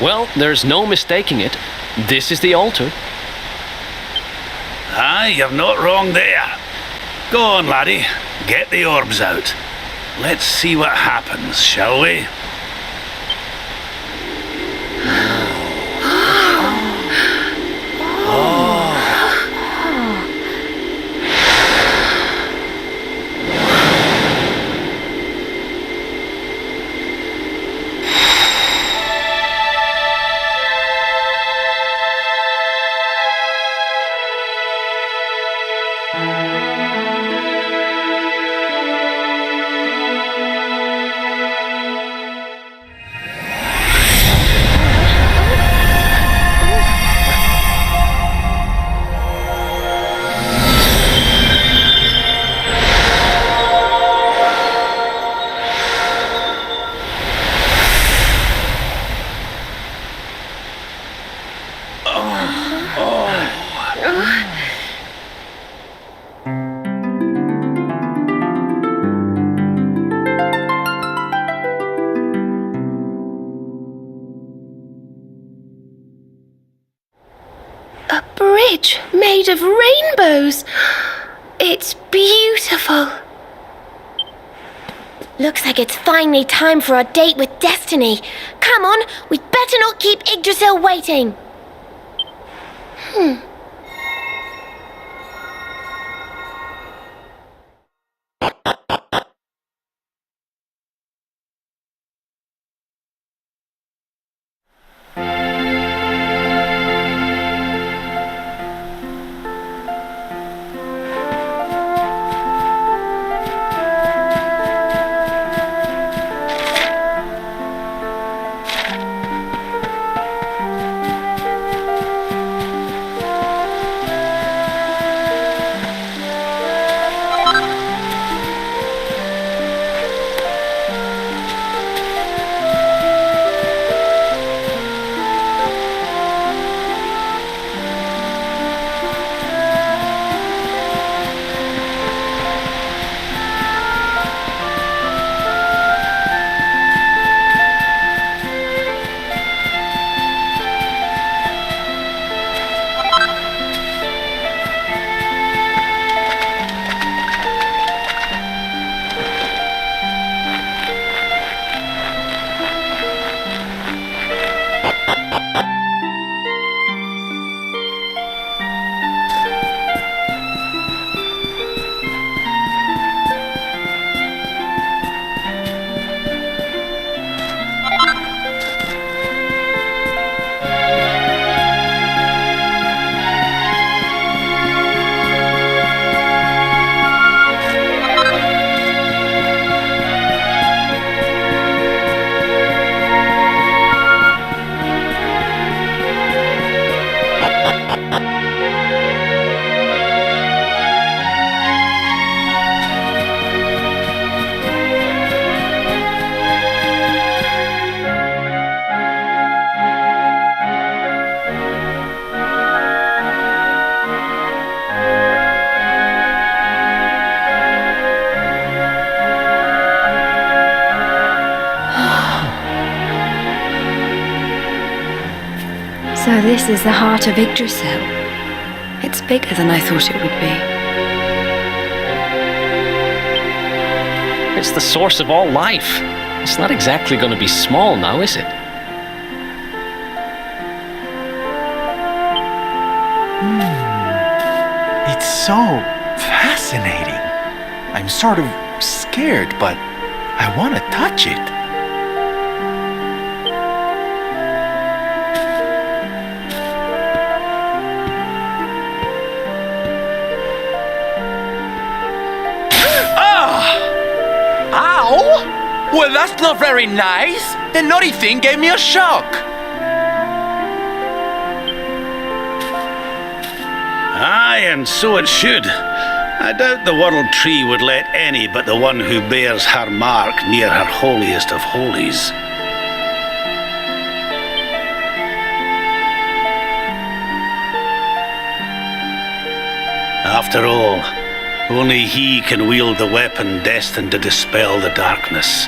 Well, there's no mistaking it. This is the altar. Aye, you're not wrong there. Go on, laddie. Get the orbs out. Let's see what happens, shall we? A bridge made of rainbows. It's beautiful. Looks like it's finally time for our date with Destiny. Come on, we'd better not keep Yggdrasil waiting. So this is the heart of Yggdrasil. It's bigger than I thought it would be. It's the source of all life. It's not exactly going to be small now, is it? It's so fascinating. I'm sort of scared, but I want to touch it. Ow! Well, that's not very nice. The naughty thing gave me a shock. Aye, and so it should. I doubt the World Tree would let any but the one who bears her mark near her holiest of holies. After all, only he can wield the weapon destined to dispel the darkness,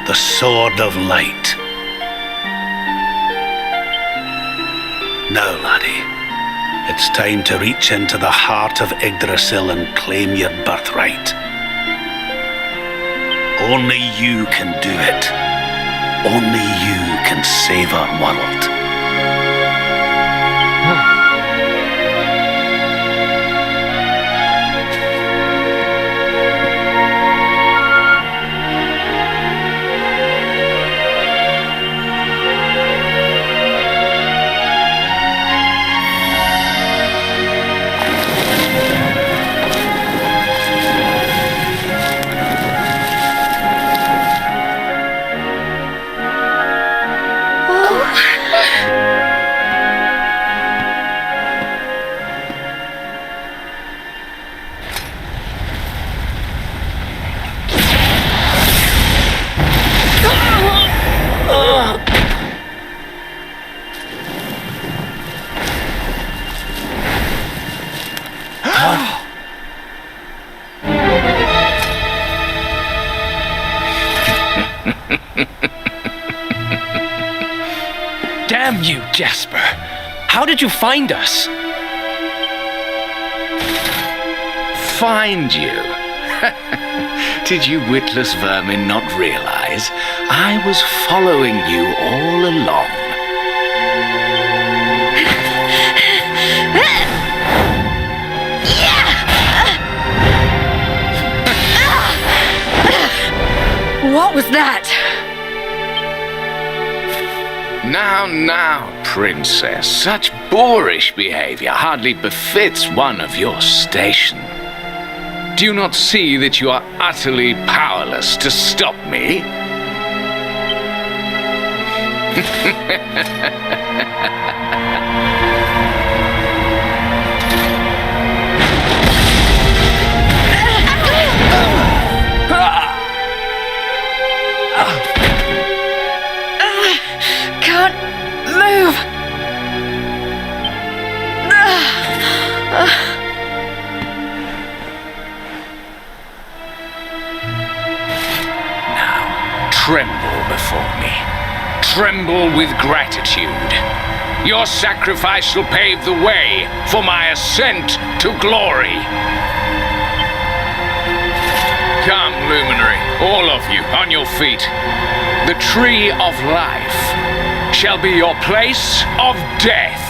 the Sword of Light. Now, laddie, it's time to reach into the heart of Yggdrasil and claim your birthright. Only you can do it. Only you can save our world. Damn you, Jasper! How did you find us? Find you? Did you witless vermin not realize I was following you all along? What was that? Now, princess, such boorish behavior hardly befits one of your station. Do you not see that you are utterly powerless to stop me? Can't move. Now, tremble before me. Tremble with gratitude. Your sacrifice shall pave the way for my ascent to glory. Come, luminary, all of you, on your feet. The tree of life shall be your place of death.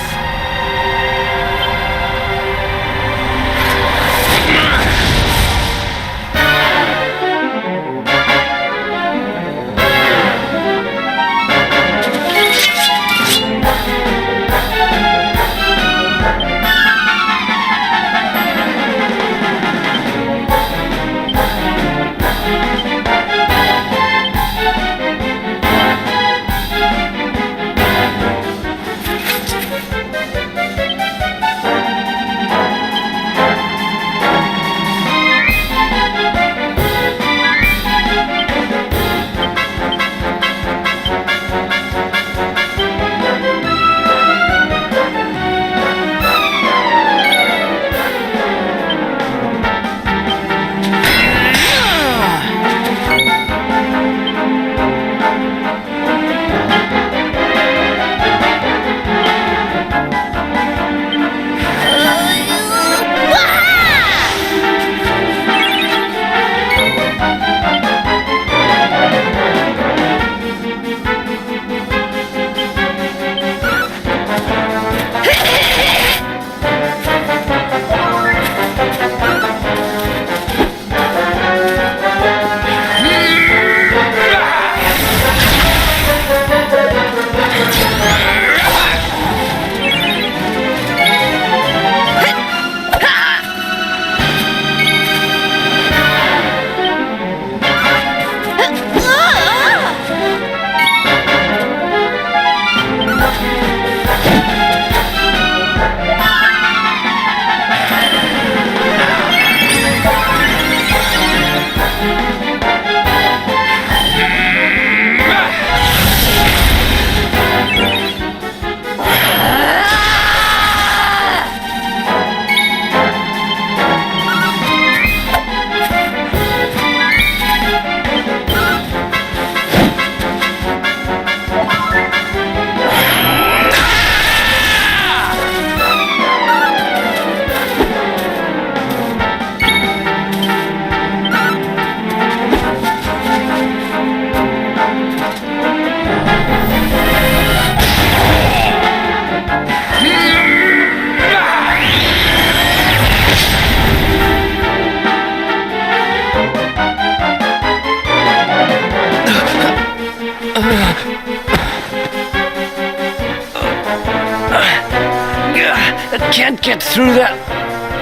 can't get through that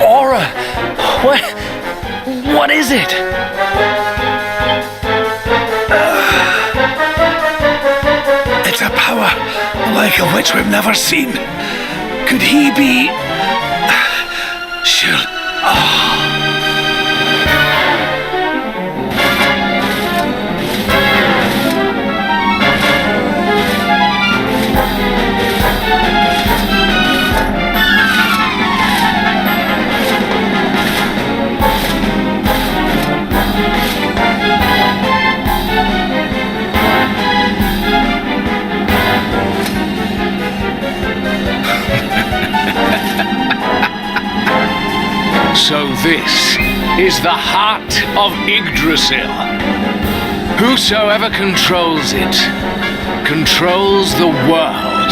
aura. What is it? It's a power like of which we've never seen. Could he be... Sure. So this is the heart of Yggdrasil. Whosoever controls it, controls the world.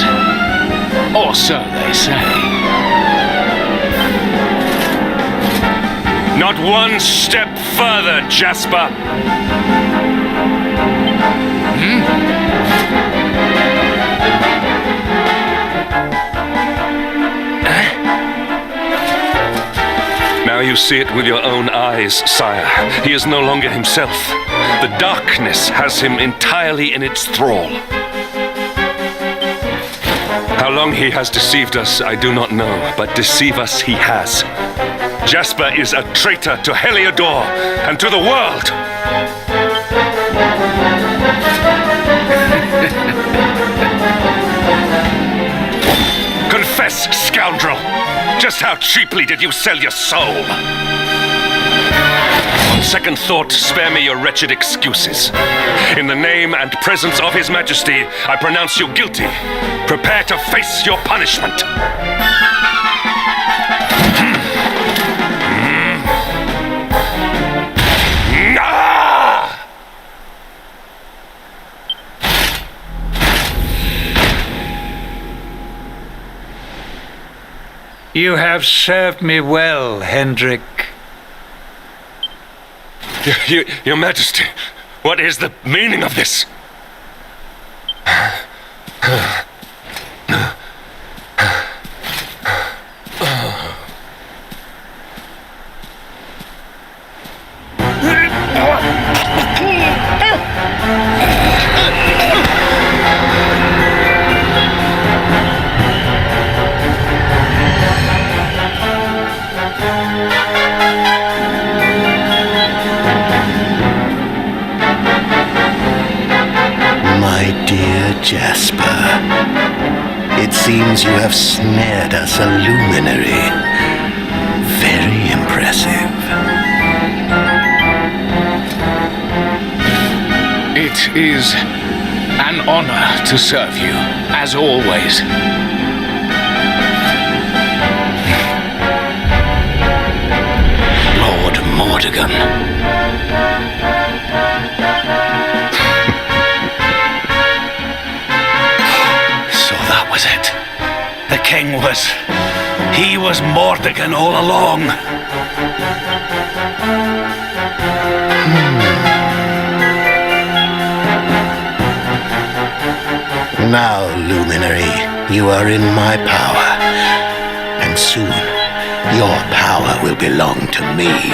Or so they say. Not one step further, Jasper. Now you see it with your own eyes, sire. He is no longer himself. The darkness has him entirely in its thrall. How long he has deceived us, I do not know, but deceive us he has. Jasper is a traitor to Heliodor and to the world. Confess, scoundrel! Just how cheaply did you sell your soul? On second thought, spare me your wretched excuses. In the name and presence of His Majesty, I pronounce you guilty. Prepare to face your punishment. You have served me well, Hendrik. Your Majesty, what is the meaning of this? Jasper, it seems you have snared us a luminary. Very impressive. It is an honor to serve you, as always. Lord Mordegon. The king was... He was Mordegon all along. Now, Luminary, you are in my power. And soon, your power will belong to me.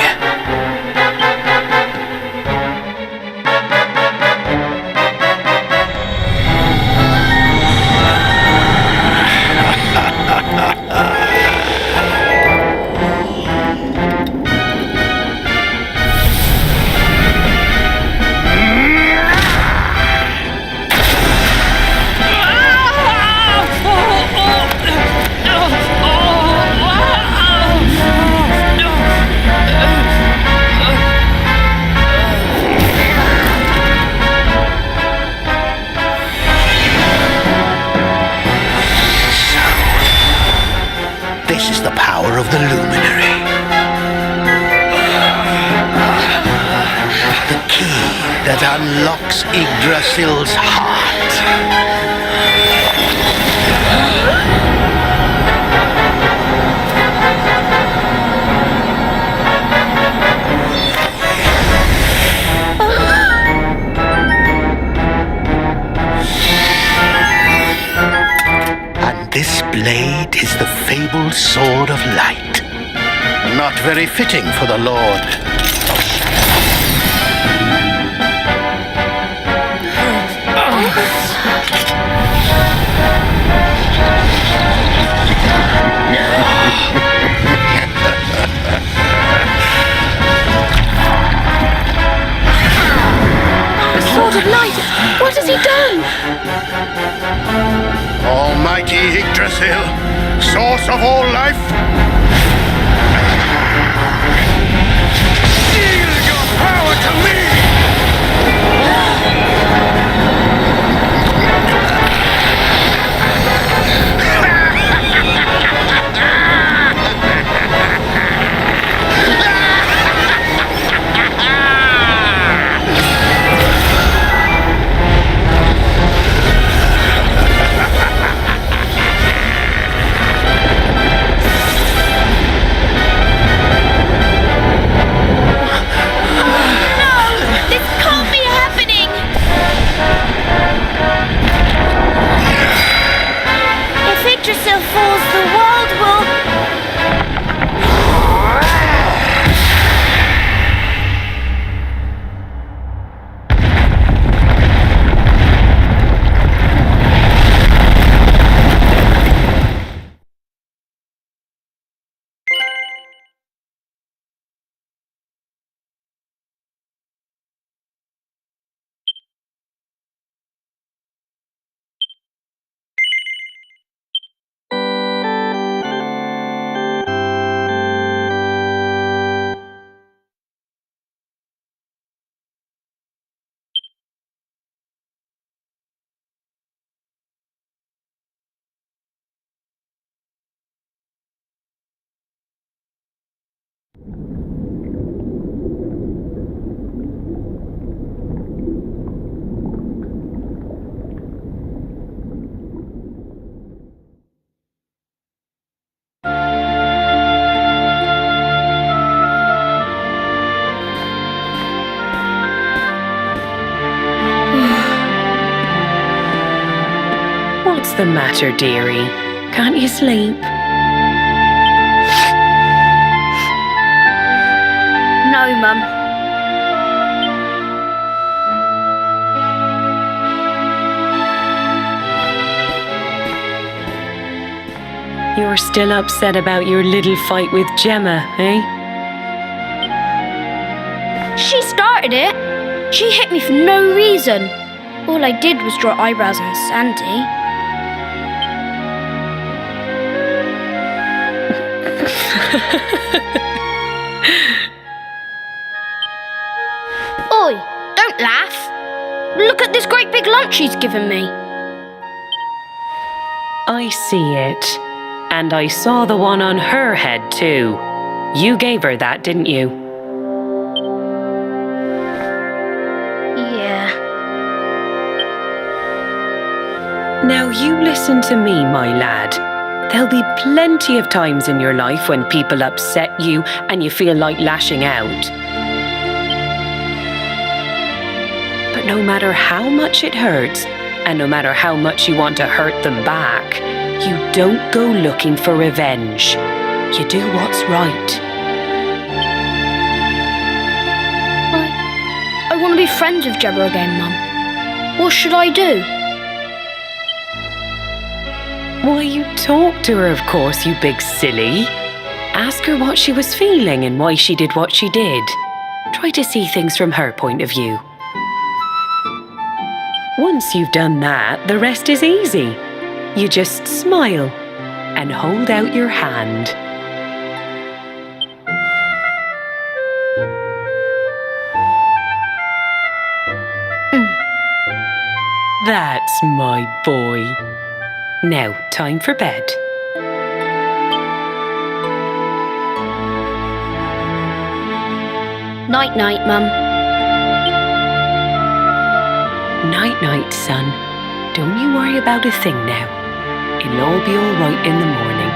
This is the power of the Luminary. The key that unlocks Yggdrasil's heart. And this blade is the fabled sword of light. Not very fitting for the Lord. The Sword of Light! What has he done? Almighty Yggdrasil, source of all life, yield your power to me! What's the matter, dearie? Can't you sleep? No, Mum. You're still upset about your little fight with Gemma, eh? She started it. She hit me for no reason. All I did was draw eyebrows on Sandy. Oi, don't laugh. Look at this great big lunch she's given me. I see it. And I saw the one on her head too. You gave her that, didn't you? Yeah. Now you listen to me, my lad. There'll be plenty of times in your life when people upset you and you feel like lashing out. But no matter how much it hurts, and no matter how much you want to hurt them back, you don't go looking for revenge. You do what's right. I want to be friends with Gemma again, Mum. What should I do? Why, you talk to her, of course, you big silly. Ask her what she was feeling and why she did what she did. Try to see things from her point of view. Once you've done that, the rest is easy. You just smile and hold out your hand. That's my boy. Now, time for bed. Night-night, Mum. Night-night, son. Don't you worry about a thing now. It'll all be all right in the morning.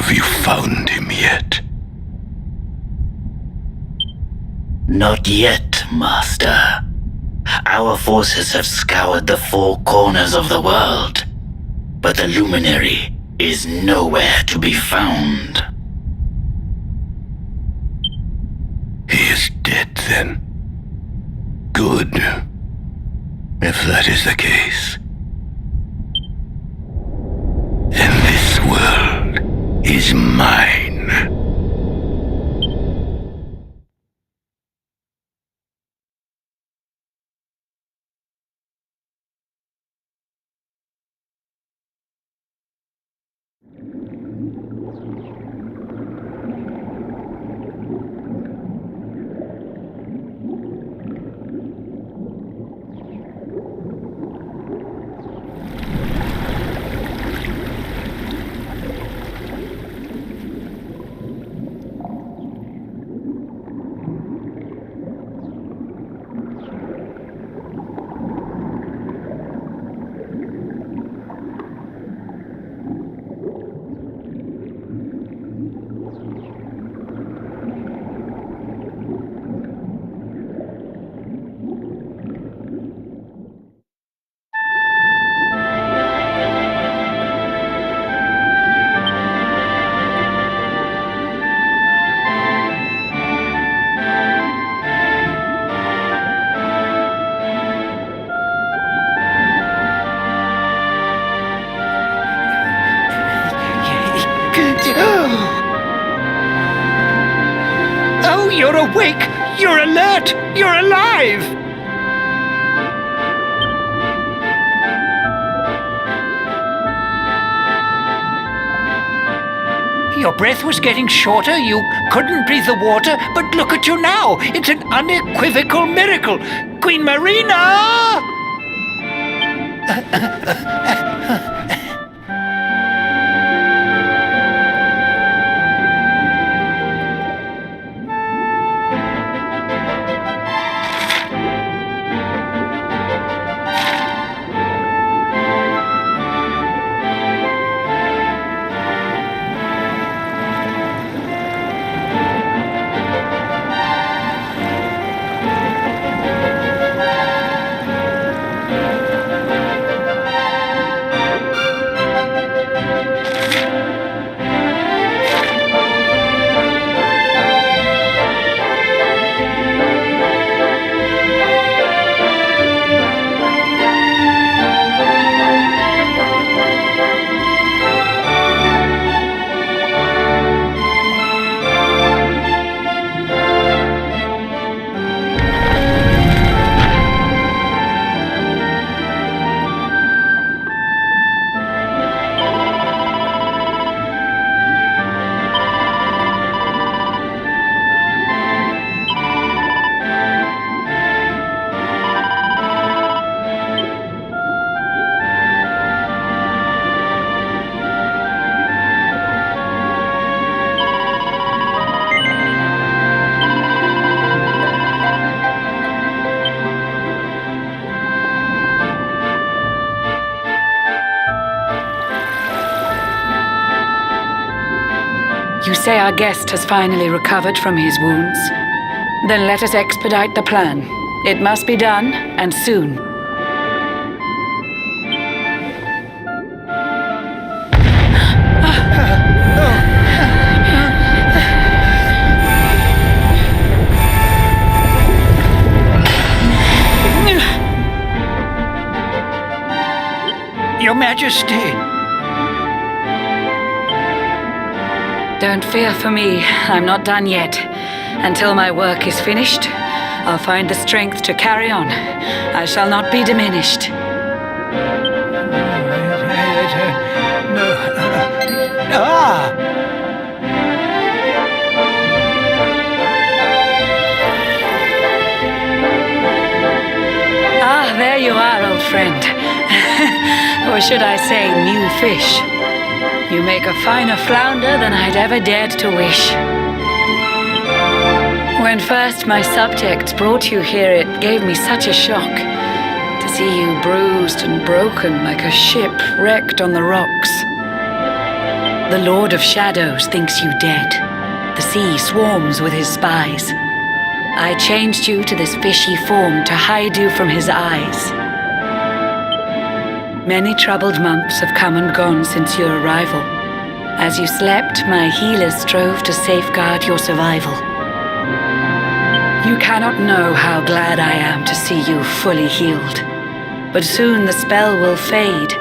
Have you found him yet? Not yet, Master. Our forces have scoured the four corners of the world, but the luminary is nowhere to be found. He is dead, then. Good. If that is the case, then this world is mine. Oh, you're awake! You're alert! You're alive! Your breath was getting shorter, you couldn't breathe the water, but look at you now! It's an unequivocal miracle! Queen Marina! You say our guest has finally recovered from his wounds? Then let us expedite the plan. It must be done, and soon. Your Majesty! Don't fear for me. I'm not done yet. Until my work is finished, I'll find the strength to carry on. I shall not be diminished. There you are, old friend. Or should I say, new fish. You make a finer flounder than I'd ever dared to wish. When first my subjects brought you here, it gave me such a shock to see you bruised and broken like a ship wrecked on the rocks. The Lord of Shadows thinks you dead. The sea swarms with his spies. I changed you to this fishy form to hide you from his eyes. Many troubled months have come and gone since your arrival. As you slept, my healers strove to safeguard your survival. You cannot know how glad I am to see you fully healed. But soon the spell will fade,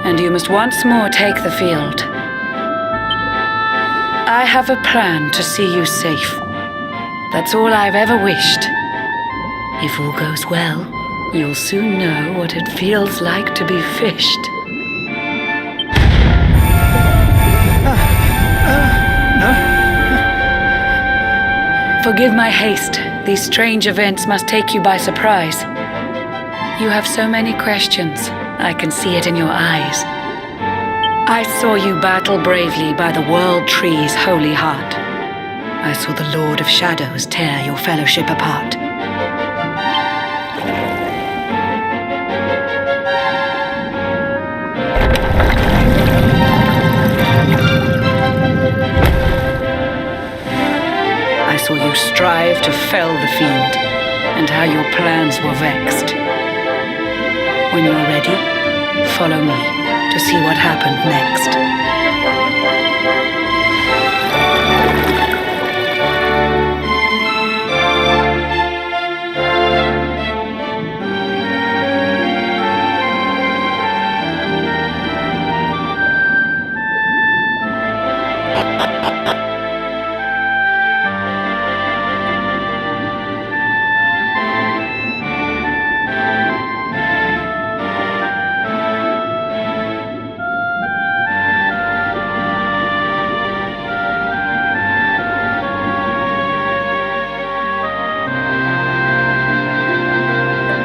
and you must once more take the field. I have a plan to see you safe. That's all I've ever wished. If all goes well, you'll soon know what it feels like to be fished. Forgive my haste. These strange events must take you by surprise. You have so many questions. I can see it in your eyes. I saw you battle bravely by the World Tree's holy heart. I saw the Lord of Shadows tear your fellowship apart. I saw you strive to fell the fiend, and how your plans were vexed. When you're ready, follow me to see what happened next.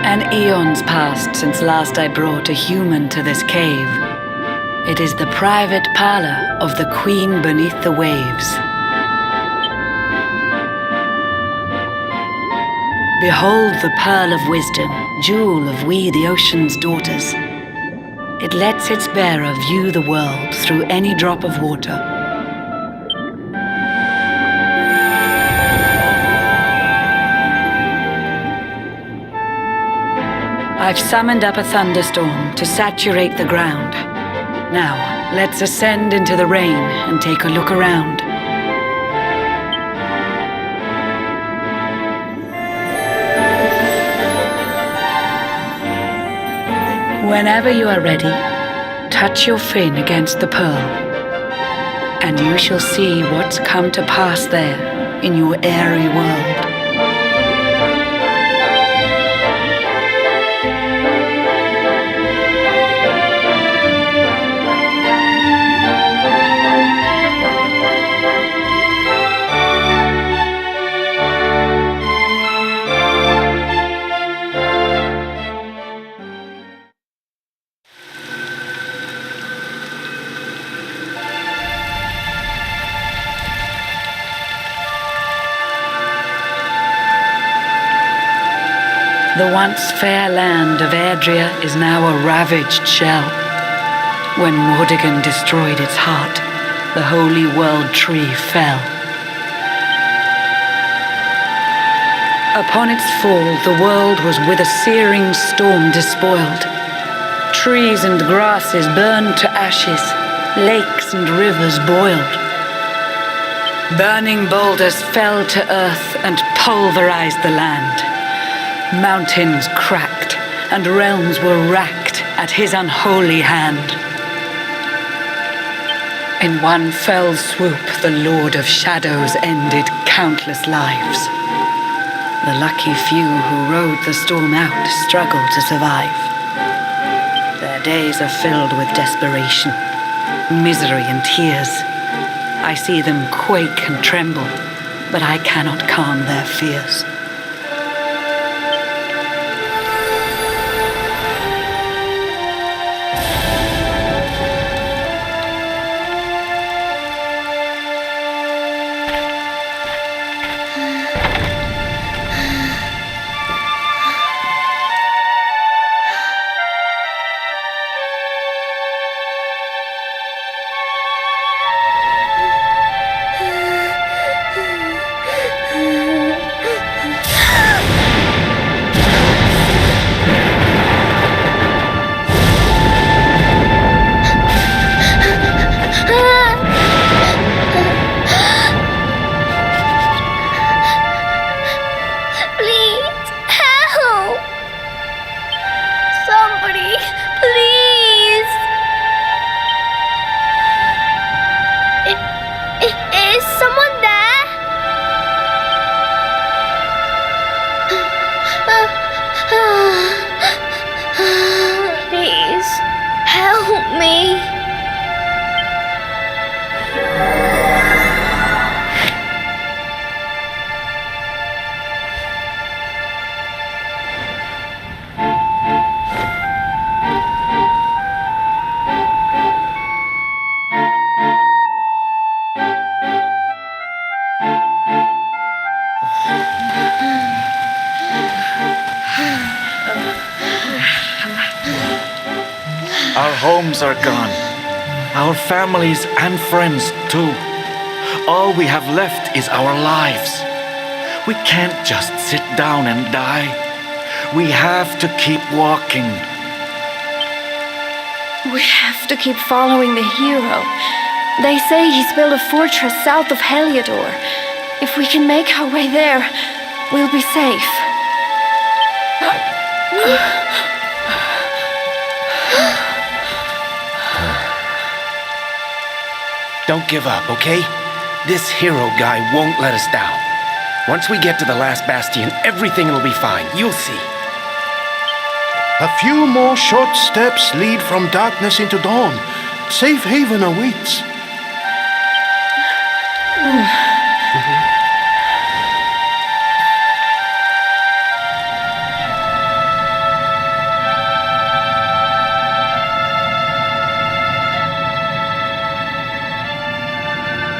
An eon's passed since last I brought a human to this cave. It is the private parlor of the Queen beneath the waves. Behold the pearl of wisdom, jewel of we the ocean's daughters. It lets its bearer view the world through any drop of water. I've summoned up a thunderstorm to saturate the ground. Now, let's ascend into the rain and take a look around. Whenever you are ready, touch your fin against the pearl, and you shall see what's come to pass there in your airy world. The once fair land of Adria is now a ravaged shell. When Mordegon destroyed its heart, the holy world tree fell. Upon its fall, the world was with a searing storm despoiled. Trees and grasses burned to ashes, lakes and rivers boiled. Burning boulders fell to earth and pulverized the land. Mountains cracked, and realms were racked at his unholy hand. In one fell swoop, the Lord of Shadows ended countless lives. The lucky few who rode the storm out struggled to survive. Their days are filled with desperation, misery and tears. I see them quake and tremble, but I cannot calm their fears. others are gone. Our families and friends, too. All we have left is our lives. We can't just sit down and die. We have to keep walking. We have to keep following the hero. They say he's built a fortress south of Heliodor. If we can make our way there, we'll be safe. Don't give up, okay? This hero guy won't let us down. Once we get to the last bastion, everything will be fine. You'll see. A few more short steps lead from darkness into dawn. Safe haven awaits.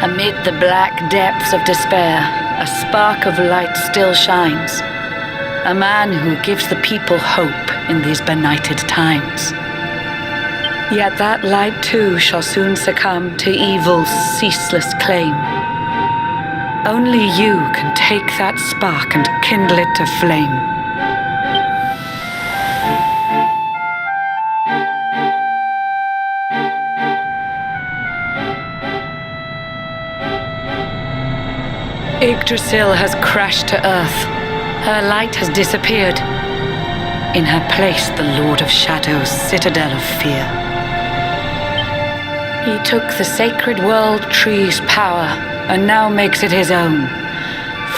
Amid the black depths of despair, a spark of light still shines. A man who gives the people hope in these benighted times. Yet that light too shall soon succumb to evil's ceaseless claim. Only you can take that spark and kindle it to flame. Yggdrasil has crashed to earth. Her light has disappeared. In her place, the Lord of Shadows' citadel of fear. He took the sacred world tree's power and now makes it his own.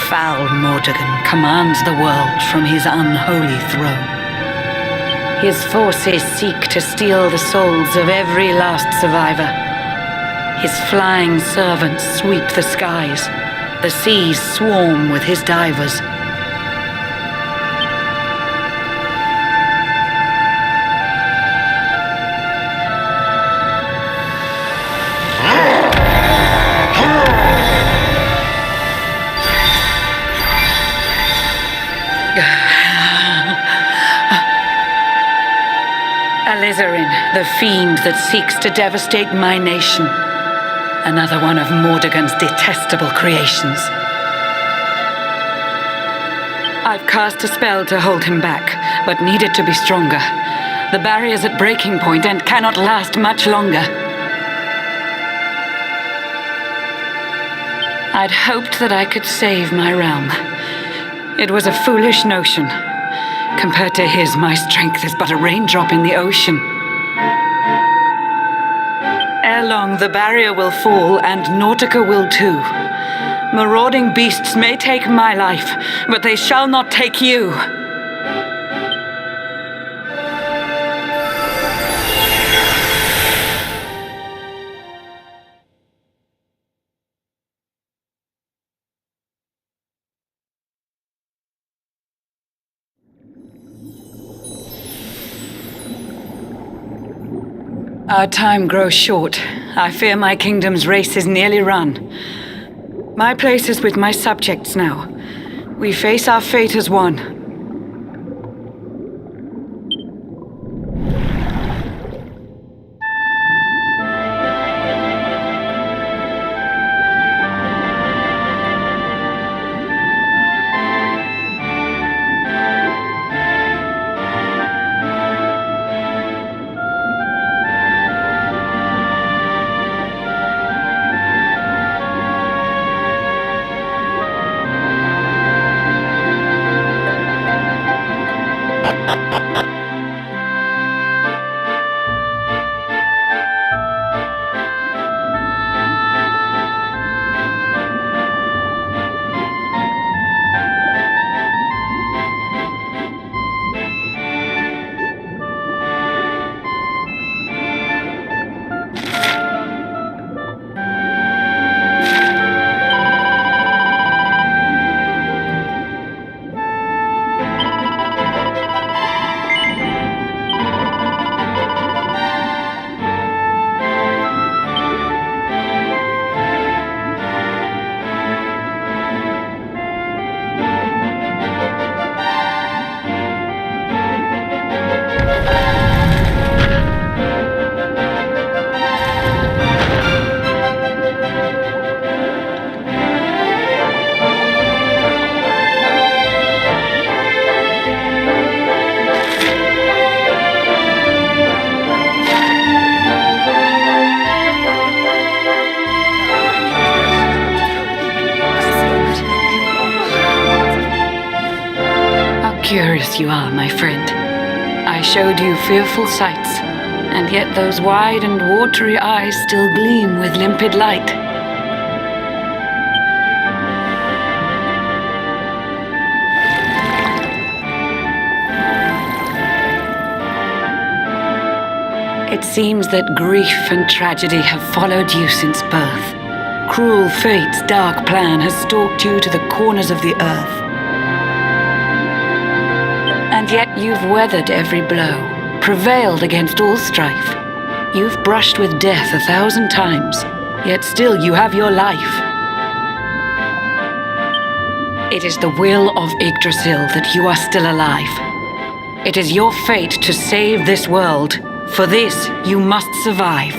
Foul Mordegon commands the world from his unholy throne. His forces seek to steal the souls of every last survivor. His flying servants sweep the skies. The seas swarm with his divers. Alizarin, the fiend that seeks to devastate my nation. Another one of Mordegon's detestable creations. I've cast a spell to hold him back, but need it to be stronger. The barrier's at breaking point and cannot last much longer. I'd hoped that I could save my realm. It was a foolish notion. Compared to his, my strength is but a raindrop in the ocean. Ere long, the barrier will fall, and Nautica will too. Marauding beasts may take my life, but they shall not take you. Our time grows short. I fear my kingdom's race is nearly run. My place is with my subjects now. We face our fate as one. glorious you are, my friend. I showed you fearful sights, and yet those wide and watery eyes still gleam with limpid light. It seems that grief and tragedy have followed you since birth. Cruel fate's dark plan has stalked you to the corners of the earth. And yet you've weathered every blow, prevailed against all strife. You've brushed with death 1,000 times, yet still you have your life. It is the will of Yggdrasil that you are still alive. It is your fate to save this world. For this, you must survive.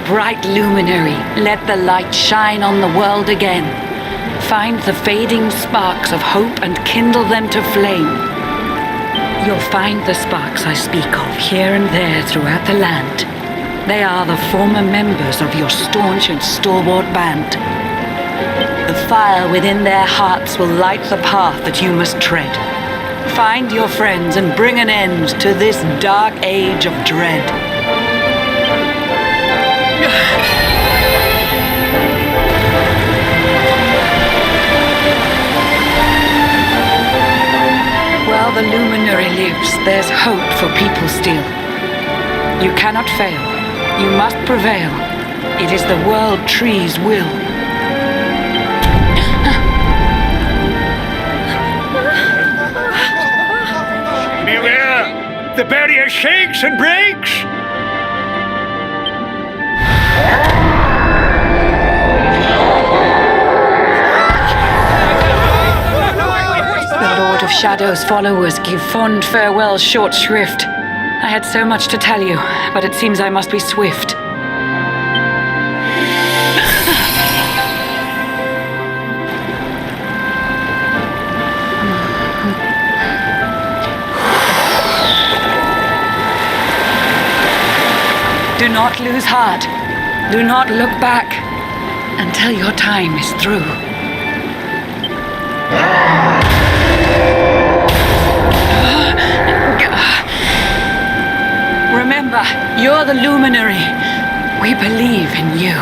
Bright luminary, let the light shine on the world again. Find the fading sparks of hope and kindle them to flame. You'll find the sparks I speak of here and there throughout the land. They are the former members of your staunch and stalwart band. The fire within their hearts will light the path that you must tread. Find your friends and bring an end to this dark age of dread. While the luminary lives, there's hope for people still. You cannot fail. You must prevail. It is the world tree's will. Beware! The barrier shakes and breaks! The Lord of Shadow's followers give fond farewell short shrift. I had so much to tell you, but it seems I must be swift. Do not lose heart. Do not look back until your time is through. Remember, you're the luminary. We believe in you.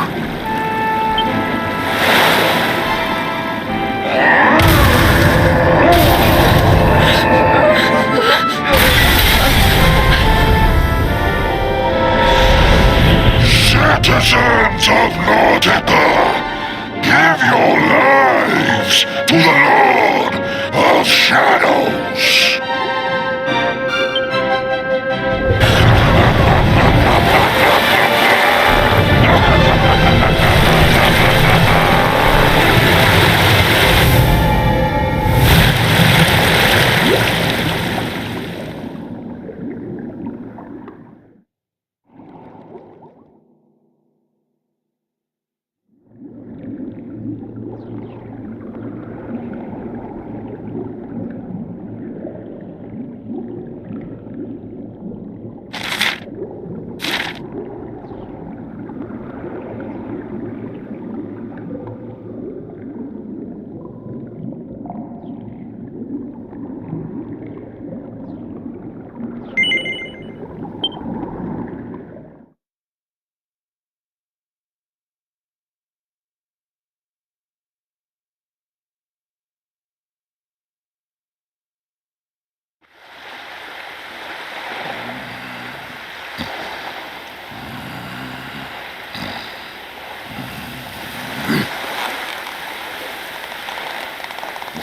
Citizens of Nordica, give your lives to the Lord of Shadows.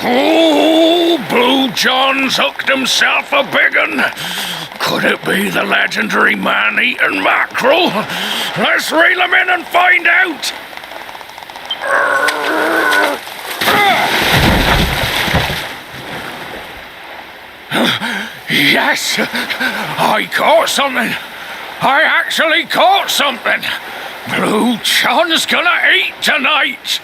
Oh, Blue John's hooked himself a big un. Could it be the legendary man-eating mackerel? Let's reel him in and find out. Yes, I caught something. I actually caught something. Blue John's gonna eat tonight.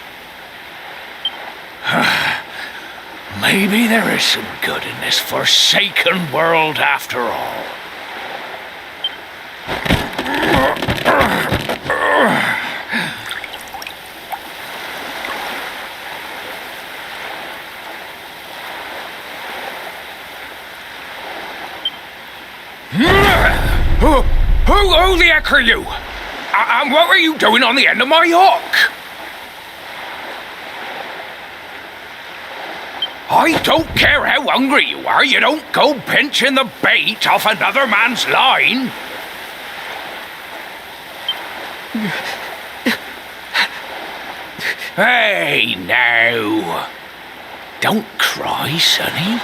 Maybe there is some good in this forsaken world after all. Who the heck are you? And what were you doing on the end of my hook? I don't care how hungry you are, you don't go pinching the bait off another man's line. Hey, now. Don't cry, sonny.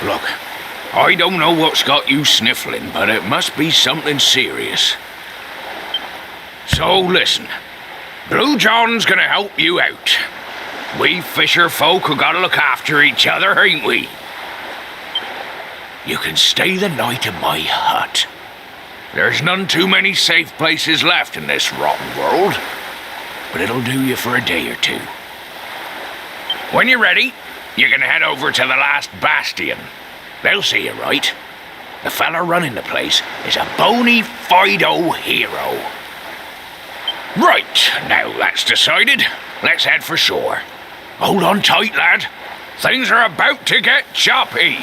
Look, I don't know what's got you sniffling, but it must be something serious. So listen, Blue John's gonna help you out. We fisher folk have gotta look after each other, ain't we? You can stay the night in my hut. There's none too many safe places left in this rotten world, but it'll do you for a day or two. When you're ready, you can head over to the last bastion. They'll see you right. The fella running the place is a bona fide hero. Right, now that's decided, let's head for shore. Hold on tight, lad. Things are about to get choppy.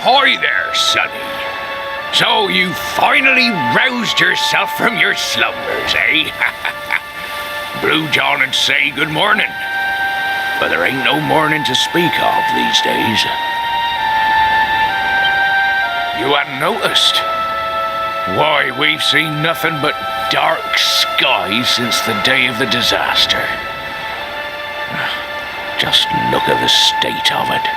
Ahoy there, sonny. So you finally roused yourself from your slumbers, eh? Blue John would say good morning, but there ain't no morning to speak of these days. You hadn't noticed? Why, we've seen nothing but dark skies since the day of the disaster. Just look at the state of it.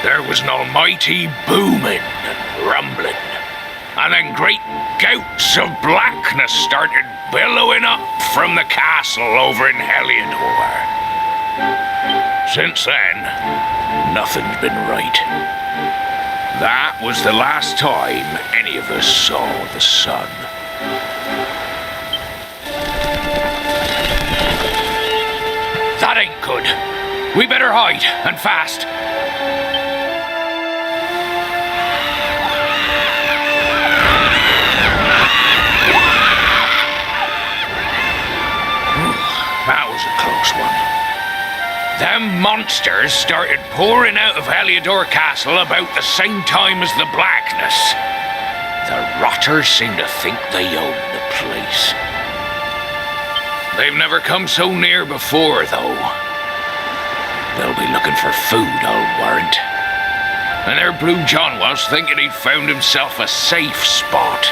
There was an almighty booming and rumbling, and then great gouts of blackness started billowing up from the castle over in Heliodor. Since then, nothing's been right. That was the last time any of us saw the sun. That ain't good. We better hide, and fast. That was a close one. Them monsters started pouring out of Heliodor Castle about the same time as the blackness. The rotters seem to think they own the place. They've never come so near before, though. They'll be looking for food, I'll warrant. And there Blue John was, thinking he'd found himself a safe spot.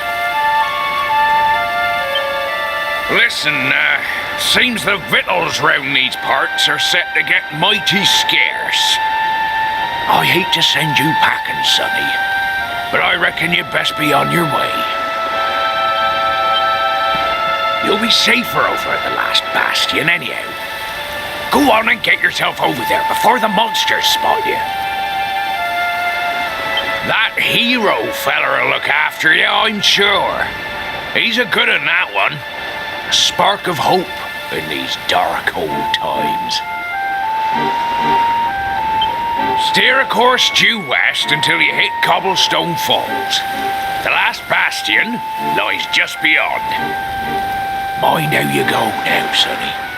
Listen, seems the victuals round these parts are set to get mighty scarce. I hate to send you packing, sonny, but I reckon you'd best be on your way. You'll be safer over at the last bastion anyhow. Go on and get yourself over there before the monsters spot you. That hero feller'll look after you, I'm sure. He's a good un, that one. A spark of hope in these dark old times. Steer a course due west until you hit Cobblestone Falls. The last bastion lies just beyond. Mind how you go now, sonny.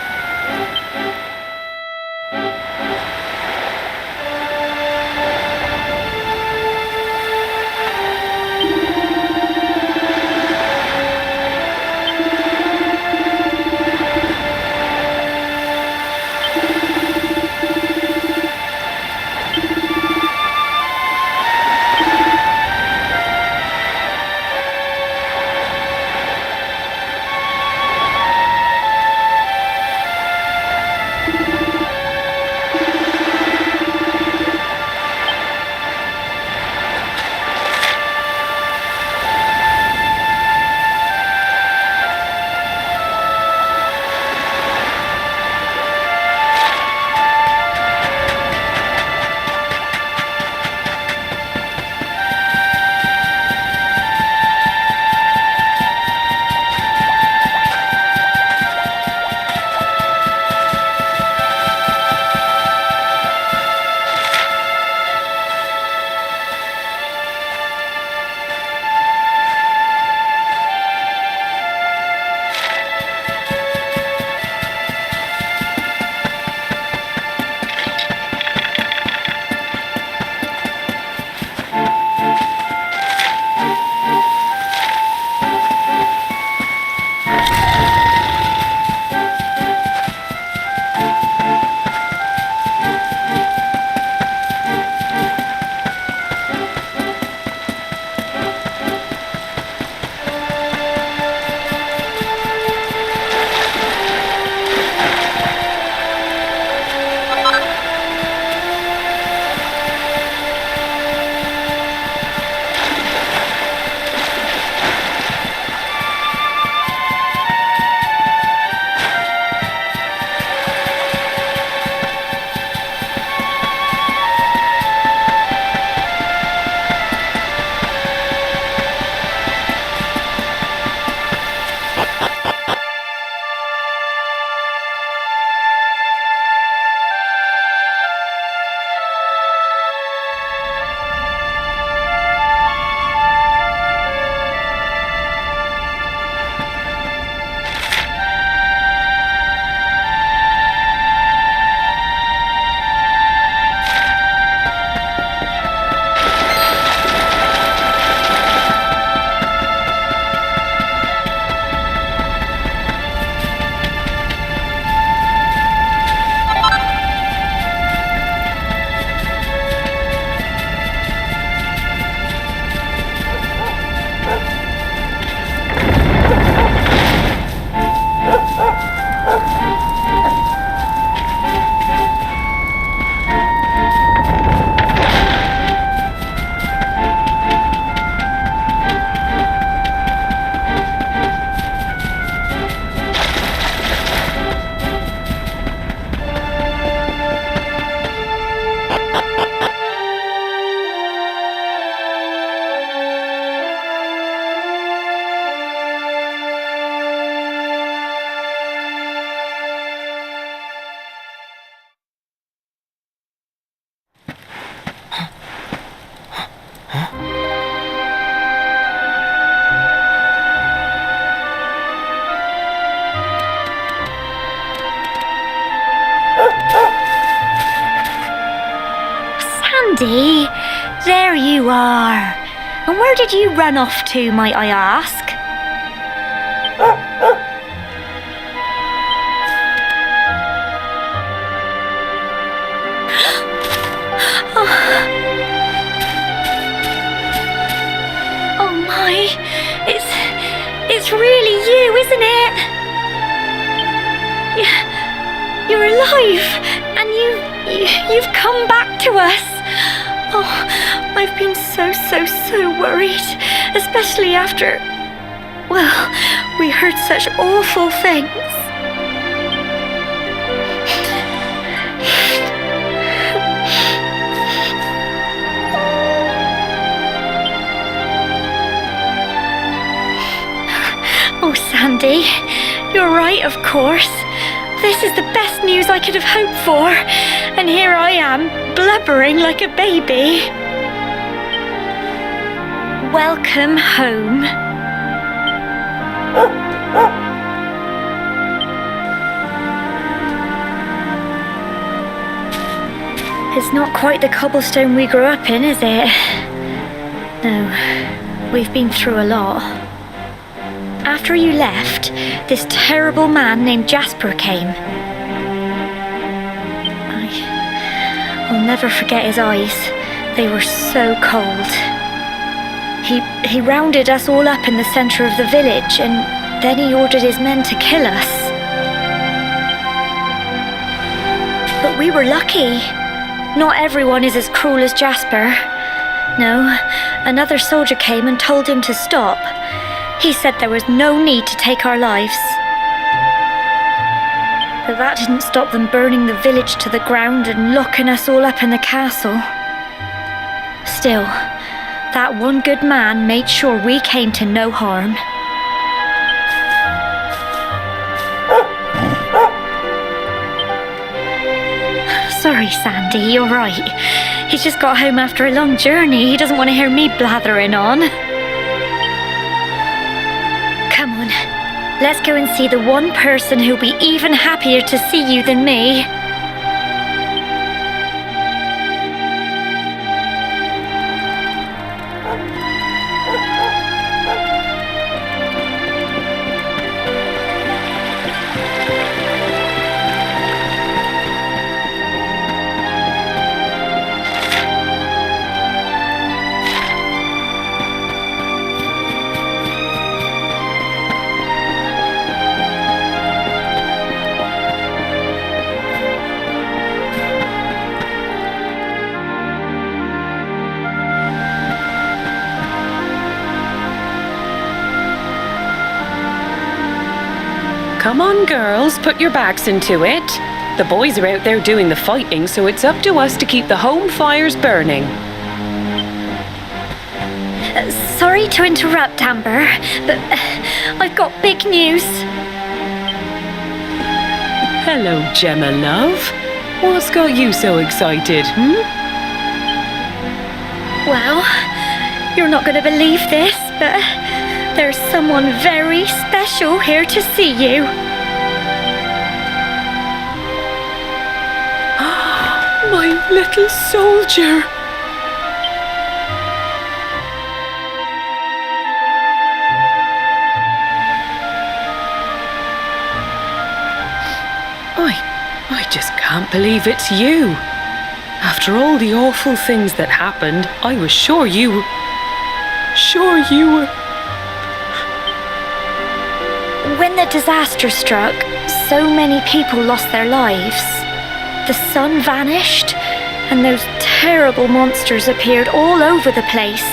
Sandy, there you are. And where did you run off to, might I ask? Oh my, it's really you, isn't it? You're alive, and you've come back to us. Oh, I've been so worried, especially after, well, we heard such awful things. Sandy. You're right, of course. This is the best news I could have hoped for. And here I am, blubbering like a baby. Welcome home. It's not quite the cobblestone we grew up in, is it? No, we've been through a lot. After you left, this terrible man named Jasper came. I'll never forget his eyes. They were so cold. He rounded us all up in the center of the village, and then he ordered his men to kill us. But we were lucky. Not everyone is as cruel as Jasper. No, another soldier came and told him to stop. He said there was no need to take our lives. But that didn't stop them burning the village to the ground and locking us all up in the castle. Still, that one good man made sure we came to no harm. Sorry, Sandy, you're right. He's just got home after a long journey. He doesn't want to hear me blathering on. Come on, let's go and see the one person who'll be even happier to see you than me. Come on, girls, put your backs into it. The boys are out there doing the fighting, so it's up to us to keep the home fires burning. Sorry to interrupt, Amber, but I've got big news. Hello, Gemma, love. What's got you so excited, Well, you're not going to believe this, but there's someone very special here to see you. My little soldier. I just can't believe it's you. After all the awful things that happened, I was sure you were... When the disaster struck, so many people lost their lives. The sun vanished, and those terrible monsters appeared all over the place.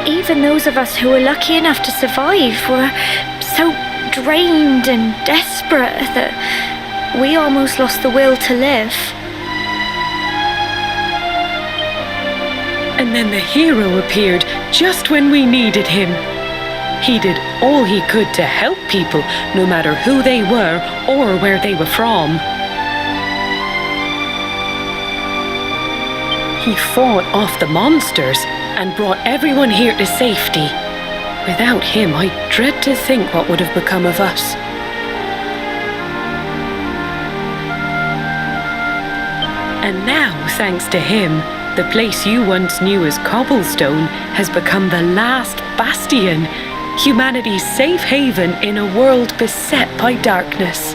Even those of us who were lucky enough to survive were so drained and desperate that we almost lost the will to live. And then the hero appeared just when we needed him. He did all he could to help people, no matter who they were or where they were from. He fought off the monsters and brought everyone here to safety. Without him, I dread to think what would have become of us. And now, thanks to him, the place you once knew as Cobblestone has become the last bastion, humanity's safe haven in a world beset by darkness.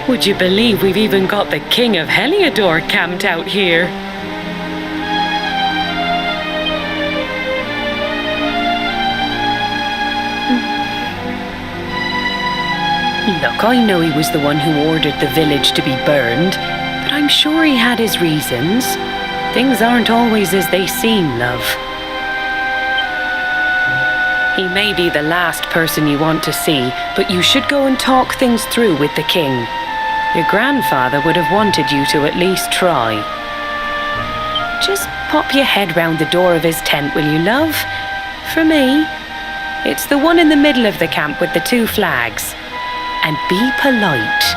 Would you believe we've even got the King of Heliodor camped out here? Look, I know he was the one who ordered the village to be burned, but I'm sure he had his reasons. Things aren't always as they seem, love. He may be the last person you want to see, but you should go and talk things through with the king. Your grandfather would have wanted you to at least try. Just pop your head round the door of his tent, will you, love? For me, it's the one in the middle of the camp with the 2 flags. And be polite.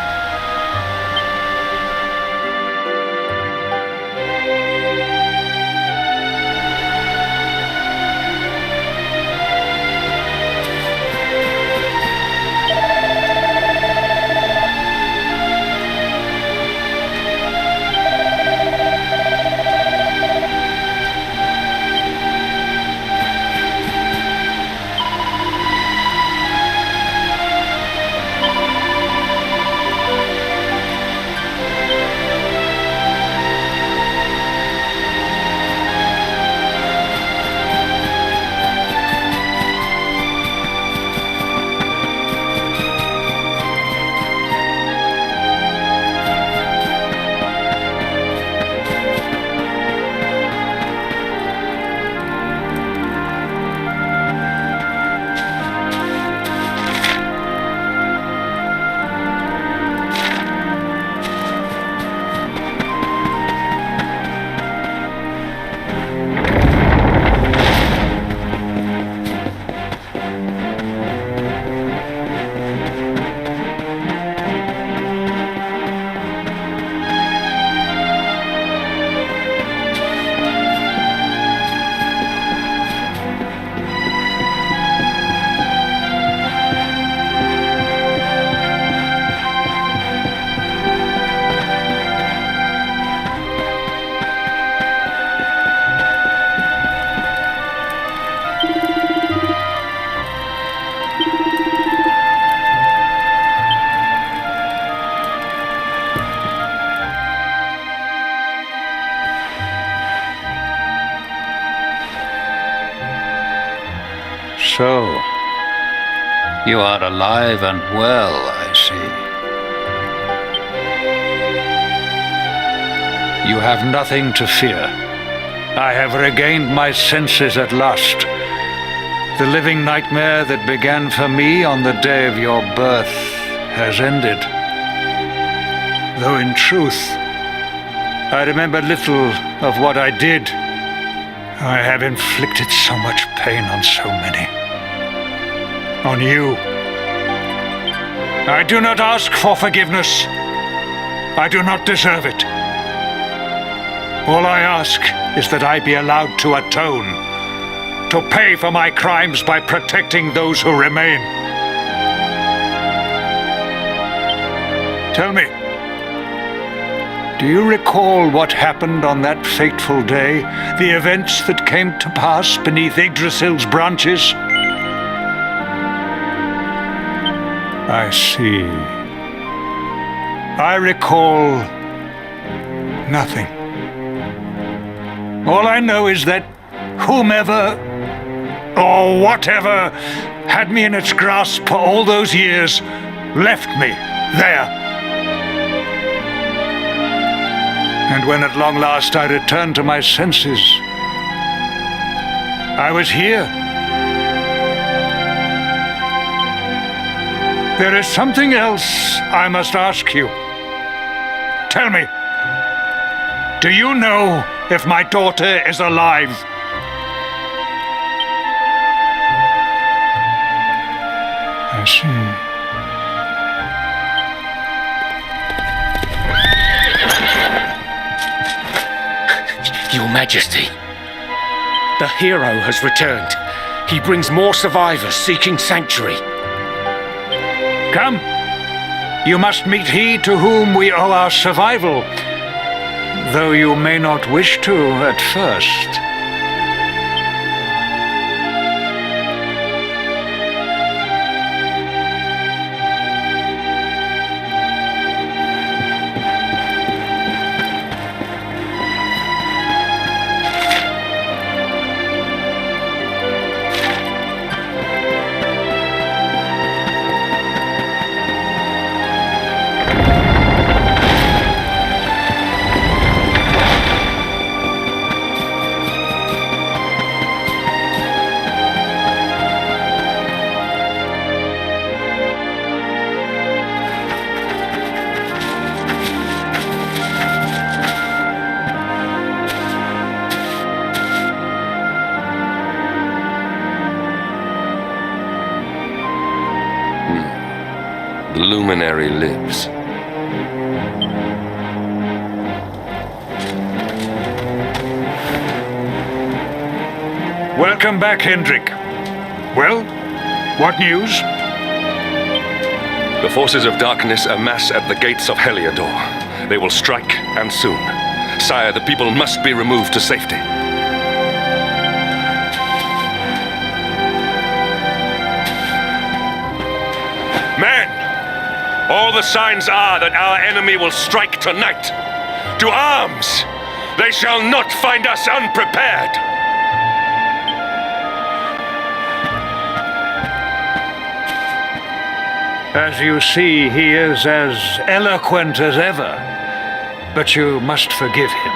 So, you are alive and well, I see. You have nothing to fear. I have regained my senses at last. The living nightmare that began for me on the day of your birth has ended. Though in truth, I remember little of what I did. I have inflicted so much pain on so many. On you. I do not ask for forgiveness. I do not deserve it. All I ask is that I be allowed to atone, to pay for my crimes by protecting those who remain. Tell me, do you recall what happened on that fateful day? The events that came to pass beneath Yggdrasil's branches? I see. I recall nothing. All I know is that whomever or whatever had me in its grasp for all those years left me there. And when at long last I returned to my senses, I was here. There is something else I must ask you. Tell me, do you know if my daughter is alive? I see. Your Majesty, the hero has returned. He brings more survivors seeking sanctuary. Come. You must meet he to whom we owe our survival, though you may not wish to at first. luminary lives. Welcome back, Hendrik. Well, what news? The forces of darkness amass at the gates of Heliodor. They will strike, and soon. Sire, the people must be removed to safety. Men! All the signs are that our enemy will strike tonight. To arms! They shall not find us unprepared! As you see, he is as eloquent as ever, but you must forgive him.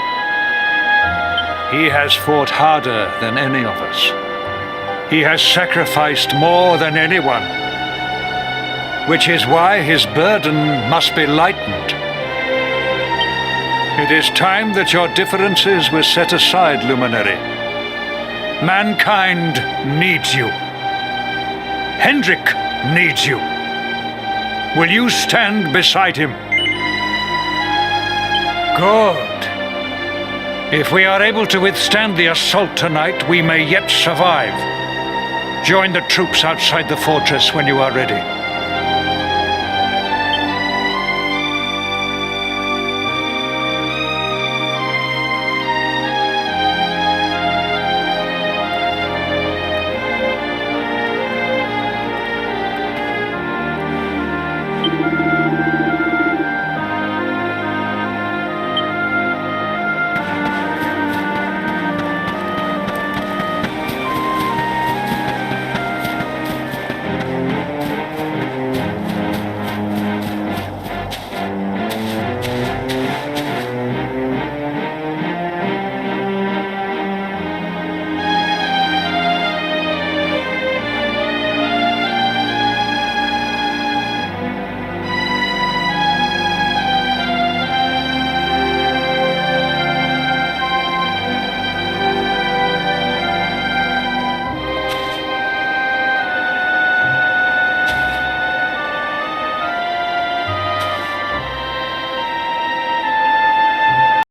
He has fought harder than any of us. He has sacrificed more than anyone, which is why his burden must be lightened. It is time that your differences were set aside, Luminary. Mankind needs you. Hendrik needs you. Will you stand beside him? Good. If we are able to withstand the assault tonight, we may yet survive. Join the troops outside the fortress when you are ready.